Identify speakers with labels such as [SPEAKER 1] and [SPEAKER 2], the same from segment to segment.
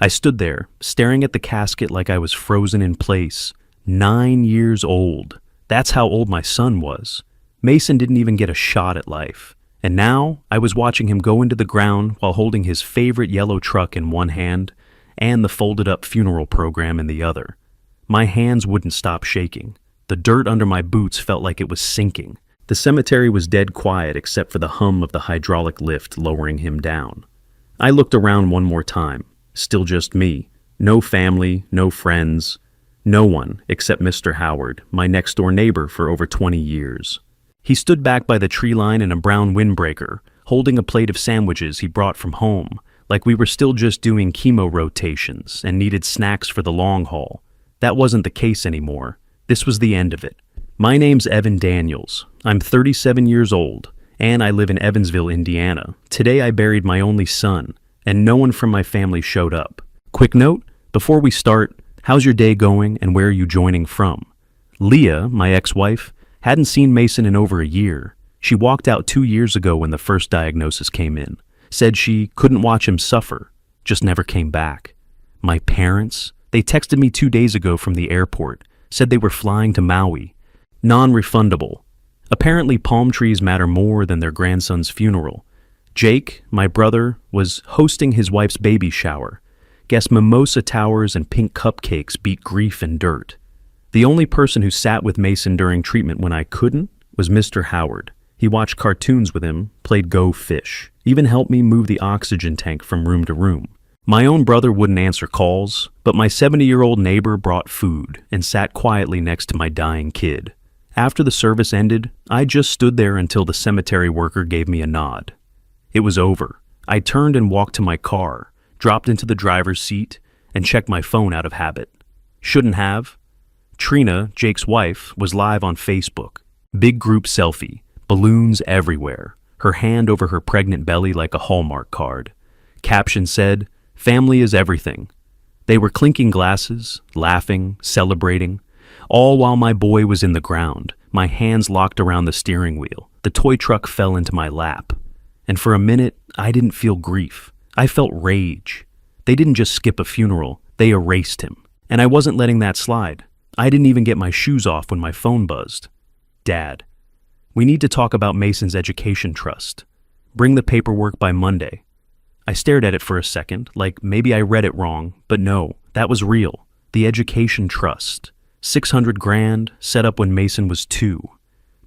[SPEAKER 1] I stood there, staring at the casket like I was frozen in place. 9 years old. That's how old my son was. Mason didn't even get a shot at life. And now, I was watching him go into the ground while holding his favorite yellow truck in one hand and the folded-up funeral program in the other. My hands wouldn't stop shaking. The dirt under my boots felt like it was sinking. The cemetery was dead quiet except for the hum of the hydraulic lift lowering him down. I looked around one more time. Still just me. No family, no friends. No one except Mr. Howard, my next-door neighbor for over 20 years. He stood back by the tree line in a brown windbreaker, holding a plate of sandwiches he brought from home, like we were still just doing chemo rotations and needed snacks for the long haul. That wasn't the case anymore. This was the end of it. My name's Evan Daniels. I'm 37 years old, and I live in Evansville, Indiana. Today I buried my only son, and no one from my family showed up. Quick note, before we start, how's your day going and where are you joining from? Leah, my ex-wife, hadn't seen Mason in over a year. She walked out 2 years ago when the first diagnosis came in. Said she couldn't watch him suffer, just never came back. My parents, they texted me 2 days ago from the airport, said they were flying to Maui. Non-refundable. Apparently palm trees matter more than their grandson's funeral. Jake, my brother, was hosting his wife's baby shower. Guess mimosa towers and pink cupcakes beat grief and dirt. The only person who sat with Mason during treatment when I couldn't was Mr. Howard. He watched cartoons with him, played Go Fish, even helped me move the oxygen tank from room to room. My own brother wouldn't answer calls, but my 70-year-old neighbor brought food and sat quietly next to my dying kid. After the service ended, I just stood there until the cemetery worker gave me a nod. It was over. I turned and walked to my car, dropped into the driver's seat, and checked my phone out of habit. Shouldn't have. Trina, Jake's wife, was live on Facebook. Big group selfie, balloons everywhere, her hand over her pregnant belly like a Hallmark card. Caption said, "Family is everything." They were clinking glasses, laughing, celebrating, all while my boy was in the ground, my hands locked around the steering wheel. The toy truck fell into my lap. And for a minute, I didn't feel grief. I felt rage. They didn't just skip a funeral, they erased him. And I wasn't letting that slide. I didn't even get my shoes off when my phone buzzed. Dad, we need to talk about Mason's education trust. Bring the paperwork by Monday. I stared at it for a second, like maybe I read it wrong, but no, that was real. The education trust. 600 grand, set up when Mason was 2.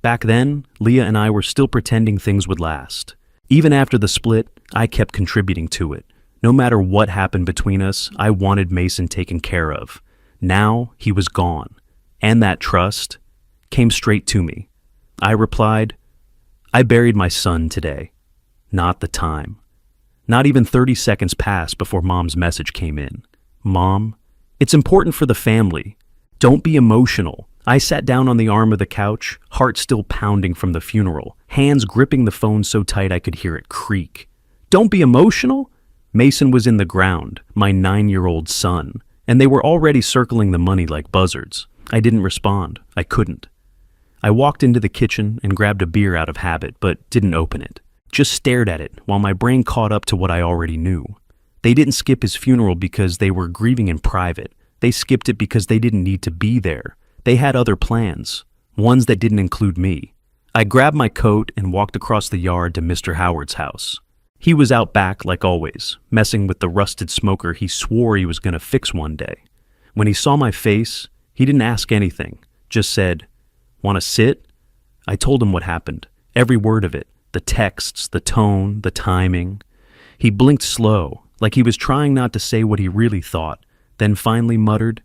[SPEAKER 1] Back then, Leah and I were still pretending things would last. Even after the split, I kept contributing to it. No matter what happened between us, I wanted Mason taken care of. Now, he was gone. And that trust came straight to me. I replied, I buried my son today. Not the time. Not even 30 seconds passed before Mom's message came in. Mom, it's important for the family. Don't be emotional. I sat down on the arm of the couch, heart still pounding from the funeral, hands gripping the phone so tight I could hear it creak. Don't be emotional? Mason was in the ground, my 9-year-old son, and they were already circling the money like buzzards. I didn't respond. I couldn't. I walked into the kitchen and grabbed a beer out of habit, but didn't open it. Just stared at it while my brain caught up to what I already knew. They didn't skip his funeral because they were grieving in private. They skipped it because they didn't need to be there. They had other plans, ones that didn't include me. I grabbed my coat and walked across the yard to Mr. Howard's house. He was out back, like always, messing with the rusted smoker he swore he was going to fix one day. When he saw my face, he didn't ask anything, just said, "Want to sit?" I told him what happened, every word of it, the texts, the tone, the timing. He blinked slow, like he was trying not to say what he really thought, then finally muttered,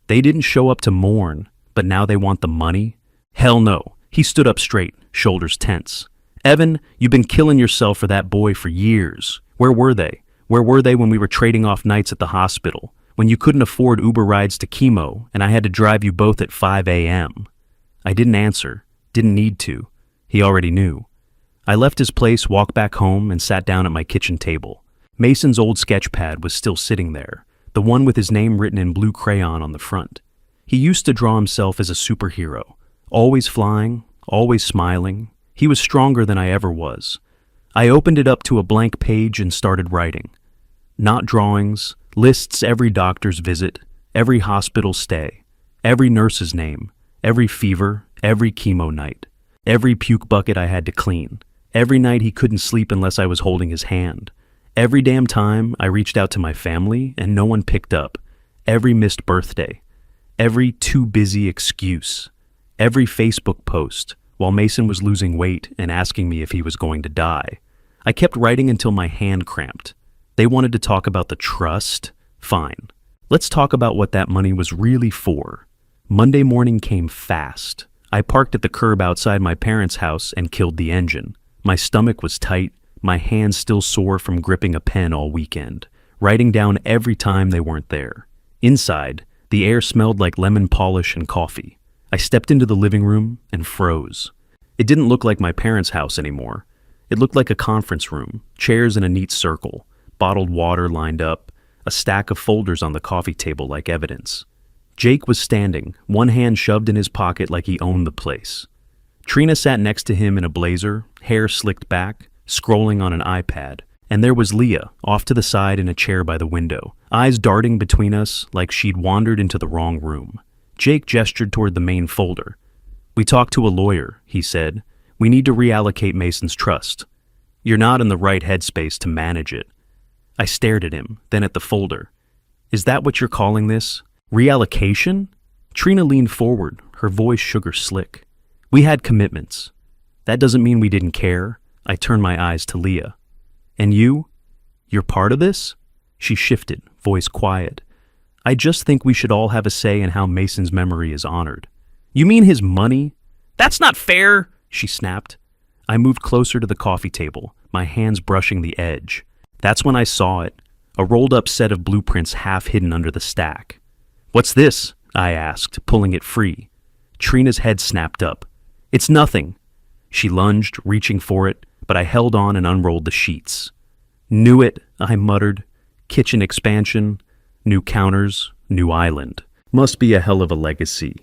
[SPEAKER 1] "They didn't show up to mourn, but now they want the money? Hell no." He stood up straight, shoulders tense. "Evan, you've been killing yourself for that boy for years. Where were they? Where were they when we were trading off nights at the hospital? When you couldn't afford Uber rides to chemo and I had to drive you both at 5 a.m.? I didn't answer, didn't need to. He already knew. I left his place, walked back home, and sat down at my kitchen table. Mason's old sketch pad was still sitting there, the one with his name written in blue crayon on the front. He used to draw himself as a superhero, always flying, always smiling. He was stronger than I ever was. I opened it up to a blank page and started writing. Not drawings, Lists every doctor's visit, every hospital stay, every nurse's name, every fever, every chemo night, every puke bucket I had to clean, every night he couldn't sleep unless I was holding his hand, every damn time I reached out to my family and no one picked up, every missed birthday, every too busy excuse, every Facebook post while Mason was losing weight and asking me if he was going to die. I kept writing until my hand cramped. They wanted to talk about the trust? Fine. Let's talk about what that money was really for. Monday morning came fast. I parked at the curb outside my parents' house and killed the engine. My stomach was tight, my hands still sore from gripping a pen all weekend, writing down every time they weren't there. Inside, the air smelled like lemon polish and coffee. I stepped into the living room and froze. It didn't look like my parents' house anymore. It looked like a conference room, chairs in a neat circle, bottled water lined up, a stack of folders on the coffee table like evidence. Jake was standing, one hand shoved in his pocket like he owned the place. Trina sat next to him in a blazer, hair slicked back, scrolling on an iPad, and there was Leah, off to the side in a chair by the window, eyes darting between us like she'd wandered into the wrong room. Jake gestured toward the main folder. "We talked to a lawyer," he said. "We need to reallocate Mason's trust. You're not in the right headspace to manage it." I stared at him, then at the folder. "Is that what you're calling this? Reallocation?" Trina leaned forward, her voice sugar slick. "We had commitments. That doesn't mean we didn't care." I turned my eyes to Leah. "And you? You're part of this?" She shifted, voice quiet. "I just think we should all have a say in how Mason's memory is honored." "You mean his money?" "That's not fair," she snapped. I moved closer to the coffee table, my hands brushing the edge. That's when I saw it, a rolled-up set of blueprints half hidden under the stack. "What's this?" I asked, pulling it free. Trina's head snapped up. "It's nothing." She lunged, reaching for it, but I held on and unrolled the sheets. "Knew it," I muttered. "Kitchen expansion, new counters, new island. Must be a hell of a legacy."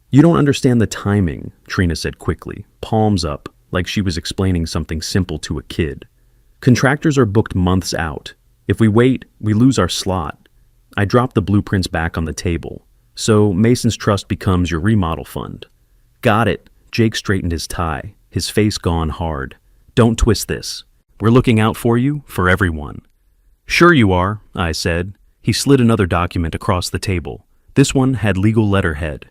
[SPEAKER 1] "You don't understand the timing," Trina said quickly, palms up, like she was explaining something simple to a kid. "Contractors are booked months out. If we wait, we lose our slot." I dropped the blueprints back on the table. "So Mason's Trust becomes your remodel fund." "Got it." Jake straightened his tie, his face gone hard. "Don't twist this. We're looking out for you, for everyone." "Sure you are," I said. He slid another document across the table. This one had legal letterhead.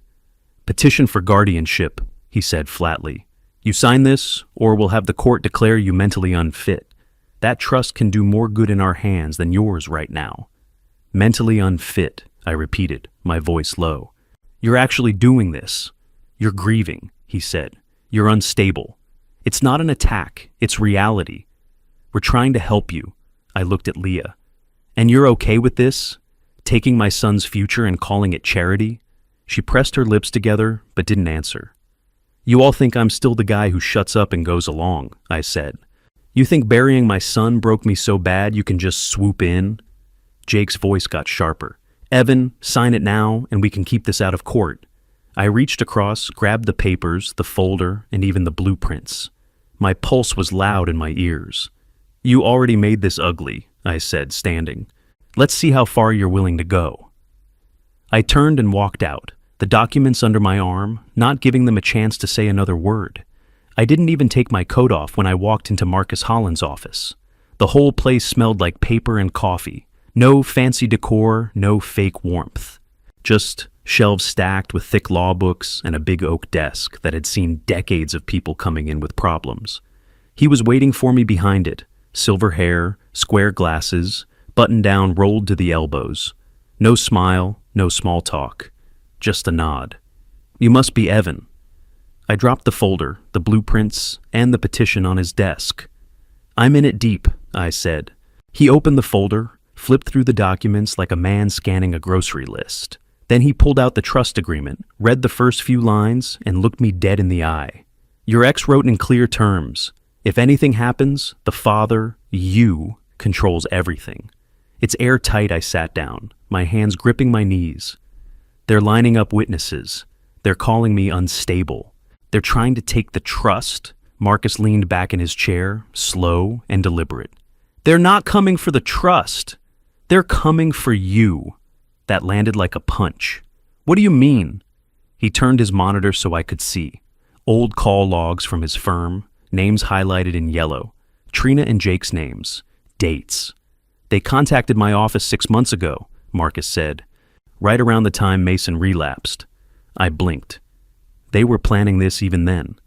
[SPEAKER 1] "Petition for guardianship," he said flatly. "You sign this, or we'll have the court declare you mentally unfit. That trust can do more good in our hands than yours right now." "Mentally unfit," I repeated, my voice low. "You're actually doing this. You're grieving," he said. "You're unstable. It's not an attack, it's reality. We're trying to help you." I looked at Leah. "And you're okay with this? Taking my son's future and calling it charity?" She pressed her lips together, but didn't answer. "You all think I'm still the guy who shuts up and goes along," I said. "You think burying my son broke me so bad you can just swoop in?" Jake's voice got sharper. "Evan, sign it now, and we can keep this out of court." I reached across, grabbed the papers, the folder, and even the blueprints. My pulse was loud in my ears. "You already made this ugly," I said, standing. "Let's see how far you're willing to go." I turned and walked out, the documents under my arm, not giving them a chance to say another word. I didn't even take my coat off when I walked into Marcus Holland's office. The whole place smelled like paper and coffee. No fancy decor, no fake warmth. Just shelves stacked with thick law books and a big oak desk that had seen decades of people coming in with problems. He was waiting for me behind it, silver hair, square glasses, button down rolled to the elbows. No smile, no small talk, just a nod. "You must be Evan." I dropped the folder, the blueprints, and the petition on his desk. "I'm in it deep," I said. He opened the folder, flipped through the documents like a man scanning a grocery list. Then he pulled out the trust agreement, read the first few lines, and looked me dead in the eye. "Your ex wrote in clear terms. If anything happens, the father, you, controls everything." It's airtight. I sat down, my hands gripping my knees. "They're lining up witnesses. They're calling me unstable. They're trying to take the trust." Marcus leaned back in his chair, slow and deliberate. "They're not coming for the trust. They're coming for you. That landed like a punch. What do you mean? He turned his monitor so I could see. Old call logs from his firm, names highlighted in yellow. Trina and Jake's names. Dates. They contacted my office 6 months ago, Marcus said, right around the time Mason relapsed. I blinked. They were planning this even then.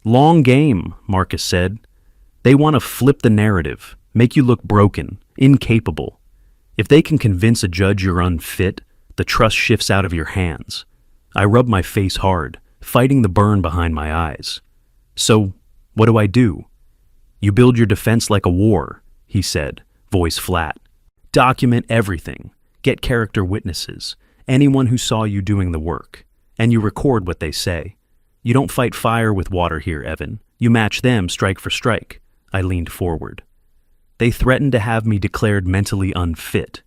[SPEAKER 1] Long game, Marcus said. They want to flip the narrative, make you look broken, incapable. If they can convince a judge you're unfit, the trust shifts out of your hands. I rubbed my face hard, fighting the burn behind my eyes. So, what do I do? You build your defense like a war, he said, voice flat. Document everything. Get character witnesses, anyone who saw you doing the work. And you record what they say. You don't fight fire with water here, Evan. You match them strike for strike. I leaned forward. They threatened to have me declared mentally unfit.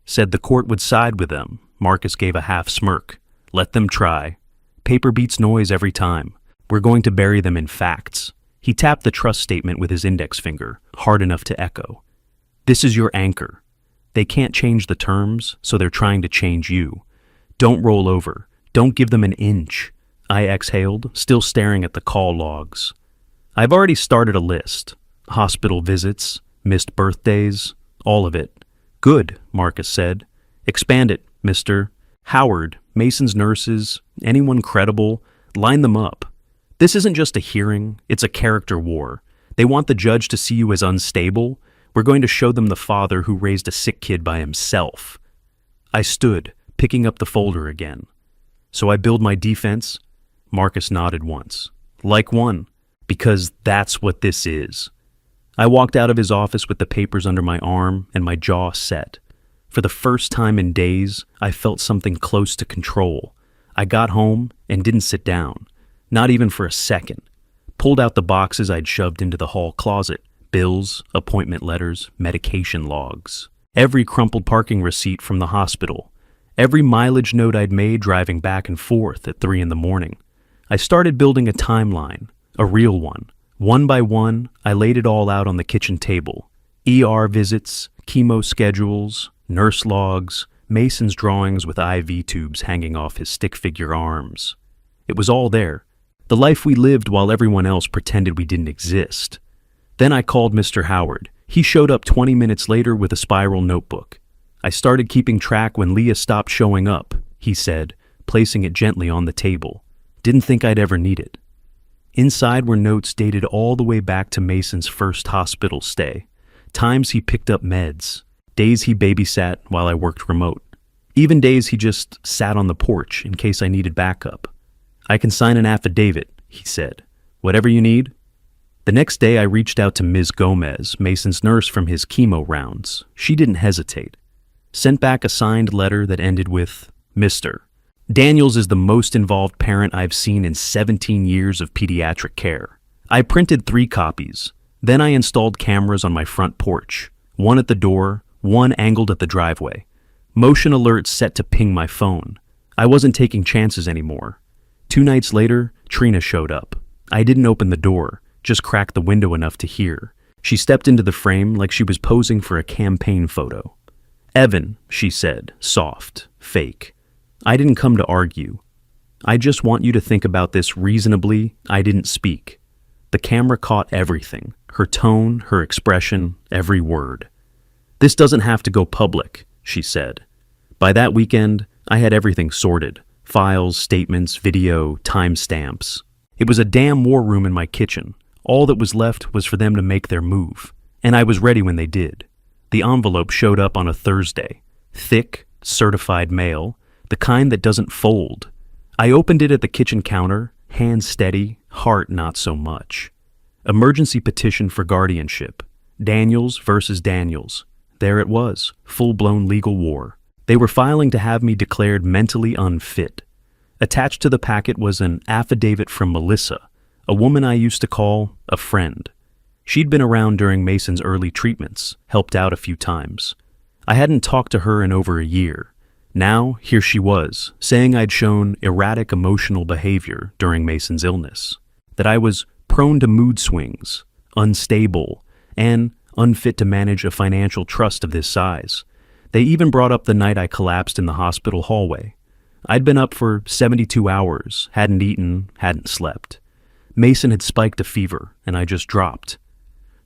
[SPEAKER 1] Said the court would side with them. Marcus gave a half smirk. Let them try. Paper beats noise every time. We're going to bury them in facts. He tapped the trust statement with his index finger, hard enough to echo. This is your anchor. They can't change the terms, so they're trying to change you. Don't roll over. Don't give them an inch. I exhaled, still staring at the call logs. I've already started a list. Hospital visits, missed birthdays, all of it. Good, Marcus said. Expand it, Mr. Howard, Mason's nurses, anyone credible, line them up. This isn't just a hearing, it's a character war. They want the judge to see you as unstable. We're going to show them the father who raised a sick kid by himself. I stood, picking up the folder again. So I build my defense? Marcus nodded once. Like one, because that's what this is. I walked out of his office with the papers under my arm and my jaw set. For the first time in days, I felt something close to control. I got home and didn't sit down, not even for a second. Pulled out the boxes I'd shoved into the hall closet, bills, appointment letters, medication logs. Every crumpled parking receipt from the hospital. Every mileage note I'd made driving back and forth at 3 a.m. I started building a timeline, a real one. One by one, I laid it all out on the kitchen table. ER visits, chemo schedules, nurse logs, Mason's drawings with IV tubes hanging off his stick figure arms. It was all there. The life we lived while everyone else pretended we didn't exist. Then I called Mr. Howard. He showed up 20 minutes later with a spiral notebook. I started keeping track when Leah stopped showing up, he said, placing it gently on the table. Didn't think I'd ever need it. Inside were notes dated all the way back to Mason's first hospital stay. Times he picked up meds. Days he babysat while I worked remote. Even days he just sat on the porch in case I needed backup. I can sign an affidavit, he said. Whatever you need. The next day I reached out to Ms. Gomez, Mason's nurse from his chemo rounds. She didn't hesitate. Sent back a signed letter that ended with, Mr. Daniels is the most involved parent I've seen in 17 years of pediatric care. I printed 3 copies. Then I installed cameras on my front porch. One at the door, one angled at the driveway. Motion alerts set to ping my phone. I wasn't taking chances anymore. 2 nights later, Trina showed up. I didn't open the door, just cracked the window enough to hear. She stepped into the frame like she was posing for a campaign photo. Evan, she said, soft, fake. I didn't come to argue. I just want you to think about this reasonably. I didn't speak. The camera caught everything, her tone, her expression, every word. This doesn't have to go public, she said. By that weekend, I had everything sorted. Files, statements, video, timestamps. It was a damn war room in my kitchen. All that was left was for them to make their move. And I was ready when they did. The envelope showed up on a Thursday. Thick, certified mail. The kind that doesn't fold. I opened it at the kitchen counter, hand steady, heart not so much. Emergency petition for guardianship. Daniels versus Daniels. There it was, full-blown legal war. They were filing to have me declared mentally unfit. Attached to the packet was an affidavit from Melissa, a woman I used to call a friend. She'd been around during Mason's early treatments, helped out a few times. I hadn't talked to her in over a year. Now, here she was, saying I'd shown erratic emotional behavior during Mason's illness, that I was prone to mood swings, unstable, and unfit to manage a financial trust of this size, They even brought up the night I collapsed in the hospital hallway. I'd been up for 72 hours, hadn't eaten, hadn't slept. Mason had spiked a fever, and I just dropped.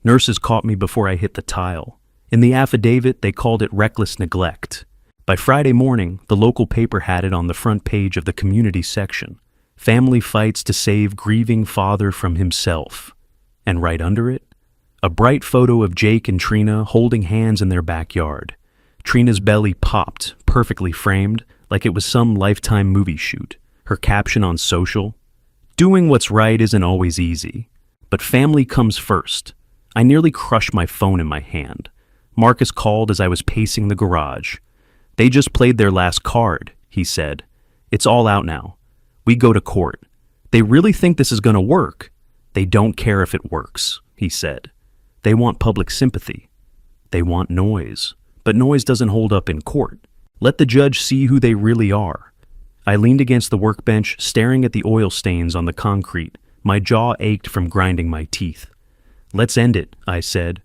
[SPEAKER 1] Nurses caught me before I hit the tile. In the affidavit, they called it reckless neglect. By Friday morning, the local paper had it on the front page of the community section. Family fights to save grieving father from himself. And right under it, a bright photo of Jake and Trina holding hands in their backyard. Trina's belly popped, perfectly framed, like it was some Lifetime movie shoot. Her caption on social, "Doing what's right isn't always easy, but family comes first." I nearly crushed my phone in my hand. Marcus called as I was pacing the garage. "They just played their last card," he said. "It's all out now. We go to court. They really think this is going to work." "They don't care if it works," he said. "They want public sympathy. They want noise. But noise doesn't hold up in court. Let the judge see who they really are." I leaned against the workbench, staring at the oil stains on the concrete. My jaw ached from grinding my teeth. "Let's end it," I said.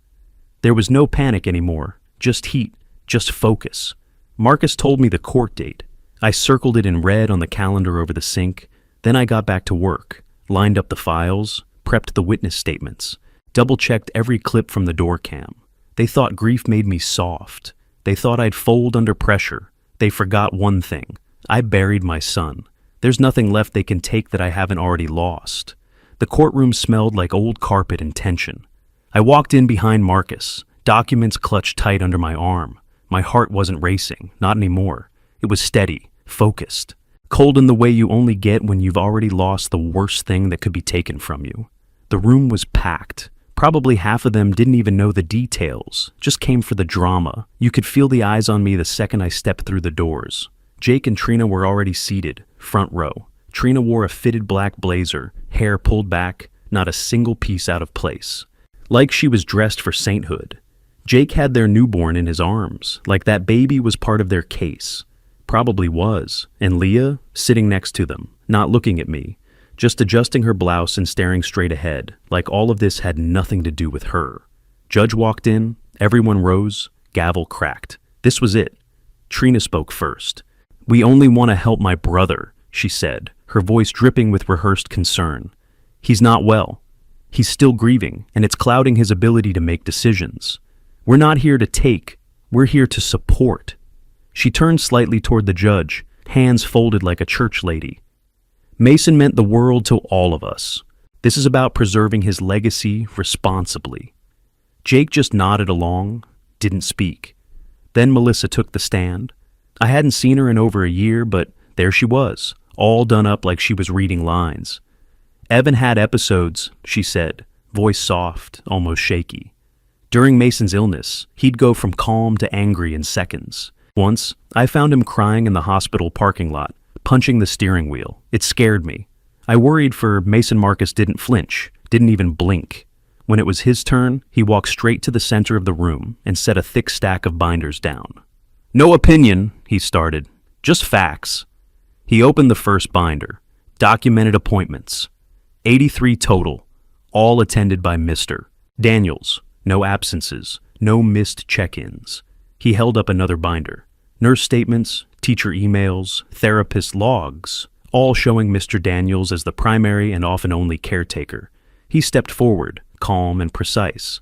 [SPEAKER 1] There was no panic anymore, just heat, just focus. Marcus told me the court date. I circled it in red on the calendar over the sink. Then I got back to work, lined up the files, prepped the witness statements, double-checked every clip from the door cam. They thought grief made me soft. They thought I'd fold under pressure. They forgot one thing. I buried my son. There's nothing left they can take that I haven't already lost. The courtroom smelled like old carpet and tension. I walked in behind Marcus, documents clutched tight under my arm. My heart wasn't racing, not anymore. It was steady, focused, cold in the way you only get when you've already lost the worst thing that could be taken from you. The room was packed. Probably half of them didn't even know the details, just came for the drama. You could feel the eyes on me the second I stepped through the doors. Jake and Trina were already seated, front row. Trina wore a fitted black blazer, hair pulled back, not a single piece out of place. Like she was dressed for sainthood. Jake had their newborn in his arms, like that baby was part of their case. Probably was. And Leah, sitting next to them, not looking at me, just adjusting her blouse and staring straight ahead, like all of this had nothing to do with her. Judge walked in, everyone rose, gavel cracked. This was it. Trina spoke first. "We only want to help my brother," she said, her voice dripping with rehearsed concern. "He's not well. He's still grieving, and it's clouding his ability to make decisions. We're not here to take, we're here to support." She turned slightly toward the judge, hands folded like a church lady. "Mason meant the world to all of us. This is about preserving his legacy responsibly." Jake just nodded along, didn't speak. Then Melissa took the stand. I hadn't seen her in over a year, but there she was, all done up like she was reading lines. "Evan had episodes," she said, voice soft, almost shaky. "During Mason's illness, he'd go from calm to angry in seconds. Once, I found him crying in the hospital parking lot, punching the steering wheel. It scared me. I worried for Mason. Marcus didn't flinch, didn't even blink. When it was his turn, he walked straight to the center of the room and set a thick stack of binders down. "No opinion," he started, "just facts." He opened the first binder, documented appointments. 83 total, all attended by Mr. Daniels. No absences, no missed check-ins. He held up another binder. Nurse statements, teacher emails, therapist logs, all showing Mr. Daniels as the primary and often only caretaker. He stepped forward, calm and precise.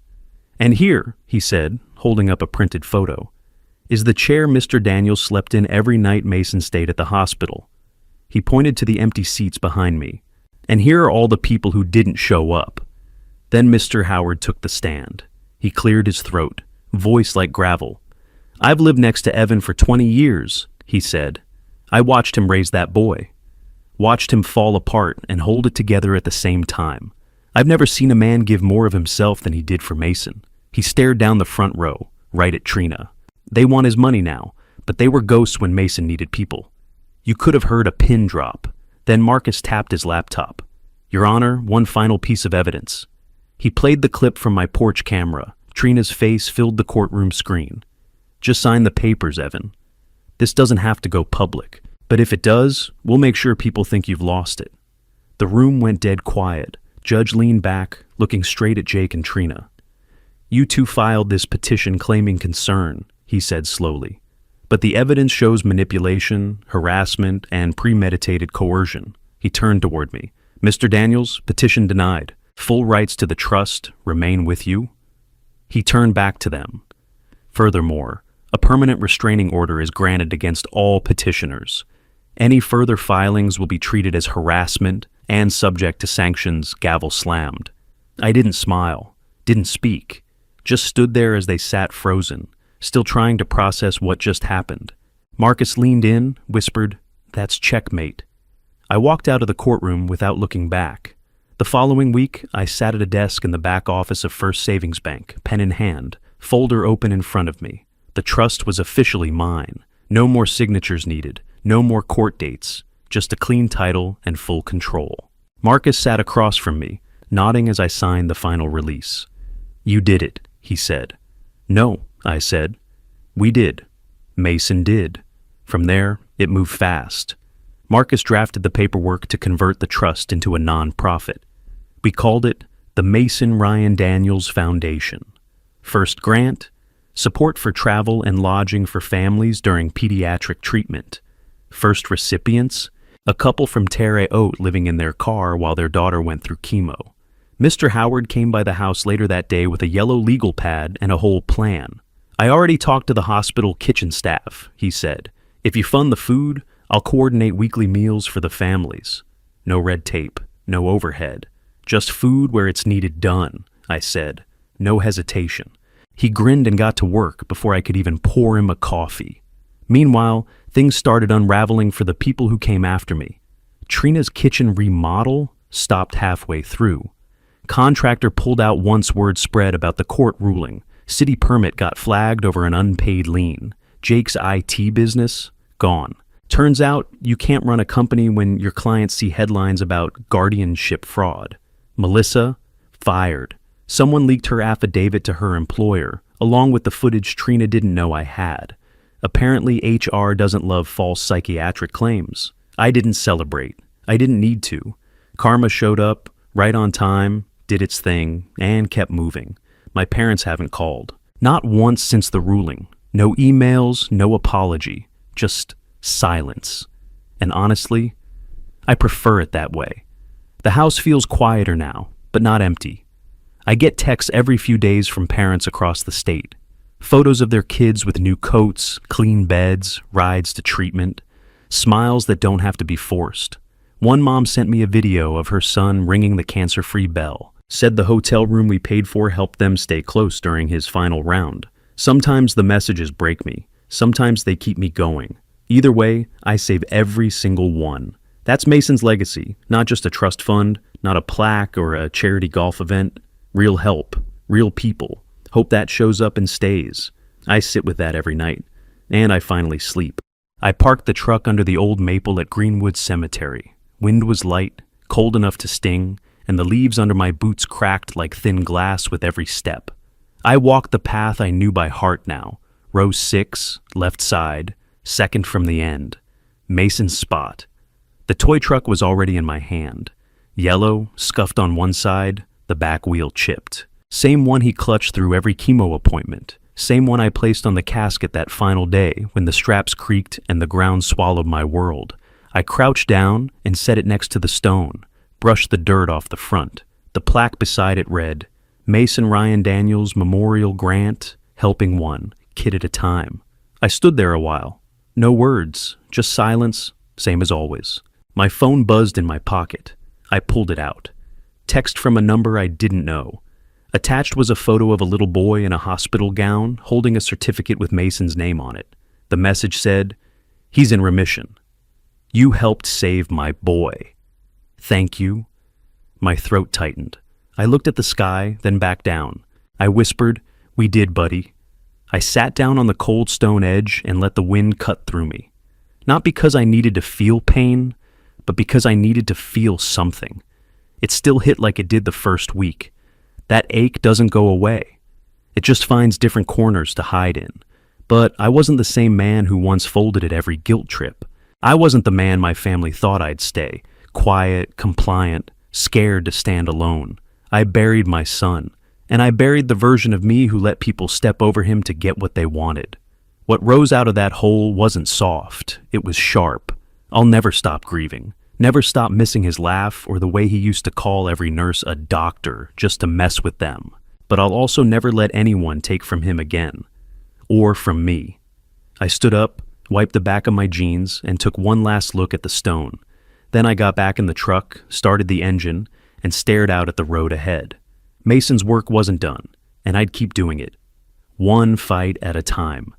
[SPEAKER 1] "And here," he said, holding up a printed photo, "is the chair Mr. Daniels slept in every night Mason stayed at the hospital." He pointed to the empty seats behind me. "And here are all the people who didn't show up." Then Mr. Howard took the stand. He cleared his throat, voice like gravel. "I've lived next to Evan for 20 years, he said. "I watched him raise that boy. Watched him fall apart and hold it together at the same time. I've never seen a man give more of himself than he did for Mason." He stared down the front row, right at Trina. "They want his money now, but they were ghosts when Mason needed people." You could have heard a pin drop. Then Marcus tapped his laptop. "Your Honor, one final piece of evidence." He played the clip from my porch camera. Trina's face filled the courtroom screen. "Just sign the papers, Evan. This doesn't have to go public, but if it does, we'll make sure people think you've lost it." The room went dead quiet. Judge leaned back, looking straight at Jake and Trina. "You two filed this petition claiming concern," he said slowly. But the evidence shows manipulation, harassment, and premeditated coercion. He turned toward me. Mr. Daniels, petition denied. Full rights to the trust remain with you. He turned back to them. Furthermore, a permanent restraining order is granted against all petitioners. Any further filings will be treated as harassment and subject to sanctions. Gavel slammed. I didn't smile, didn't speak, just stood there as they sat frozen, still trying to process what just happened. Marcus leaned in, whispered, "That's checkmate." I walked out of the courtroom without looking back. The following week, I sat at a desk in the back office of First Savings Bank, pen in hand, folder open in front of me. The trust was officially mine. No more signatures needed, no more court dates, just a clean title and full control. Marcus sat across from me, nodding as I signed the final release. "You did it," he said. "No," I said. "We did. Mason did." From there, it moved fast. Marcus drafted the paperwork to convert the trust into a non-profit. We called it the Mason Ryan Daniels Foundation. First grant, support for travel and lodging for families during pediatric treatment. First recipients, a couple from Terre Haute living in their car while their daughter went through chemo. Mr. Howard came by the house later that day with a yellow legal pad and a whole plan. "I already talked to the hospital kitchen staff," he said. "If you fund the food, I'll coordinate weekly meals for the families. No red tape, no overhead. Just food where it's needed done," I said. No hesitation. He grinned and got to work before I could even pour him a coffee. Meanwhile, things started unraveling for the people who came after me. Trina's kitchen remodel stopped halfway through. Contractor pulled out once-word spread about the court ruling. City permit got flagged over an unpaid lien. Jake's IT business, gone. Turns out you can't run a company when your clients see headlines about guardianship fraud. Melissa, fired. Someone leaked her affidavit to her employer, along with the footage Trina didn't know I had. Apparently HR doesn't love false psychiatric claims. I didn't celebrate. I didn't need to. Karma showed up, right on time, did its thing, and kept moving. My parents haven't called. Not once since the ruling. No emails, no apology. Just silence. And honestly, I prefer it that way. The house feels quieter now, but not empty. I get texts every few days from parents across the state. Photos of their kids with new coats, clean beds, rides to treatment. Smiles that don't have to be forced. One mom sent me a video of her son ringing the cancer-free bell. Said the hotel room we paid for helped them stay close during his final round. Sometimes the messages break me. Sometimes they keep me going. Either way, I save every single one. That's Mason's legacy, not just a trust fund, not a plaque or a charity golf event. Real help, real people. Hope that shows up and stays. I sit with that every night. And I finally sleep. I parked the truck under the old maple at Greenwood Cemetery. Wind was light, cold enough to sting, and the leaves under my boots cracked like thin glass with every step. I walked the path I knew by heart now. Row 6, left side, second from the end. Mason's spot. The toy truck was already in my hand. Yellow, scuffed on one side, the back wheel chipped. Same one he clutched through every chemo appointment. Same one I placed on the casket that final day when the straps creaked and the ground swallowed my world. I crouched down and set it next to the stone, brushed the dirt off the front. The plaque beside it read, Mason Ryan Daniels Memorial Grant, helping one, kid at a time. I stood there a while. No words, just silence, same as always. My phone buzzed in my pocket. I pulled it out. Text from a number I didn't know. Attached was a photo of a little boy in a hospital gown holding a certificate with Mason's name on it. The message said, "He's in remission. You helped save my boy. Thank you." My throat tightened. I looked at the sky, then back down. I whispered, "We did, buddy." I sat down on the cold stone edge and let the wind cut through me. Not because I needed to feel pain, but because I needed to feel something. It still hit like it did the first week. That ache doesn't go away. It just finds different corners to hide in. But I wasn't the same man who once folded at every guilt trip. I wasn't the man my family thought I'd stay, quiet, compliant, scared to stand alone. I buried my son, and I buried the version of me who let people step over him to get what they wanted. What rose out of that hole wasn't soft, it was sharp. I'll never stop grieving. Never stop missing his laugh or the way he used to call every nurse a doctor just to mess with them. But I'll also never let anyone take from him again. Or from me. I stood up, wiped the back of my jeans, and took one last look at the stone. Then I got back in the truck, started the engine, and stared out at the road ahead. Mason's work wasn't done, and I'd keep doing it. One fight at a time.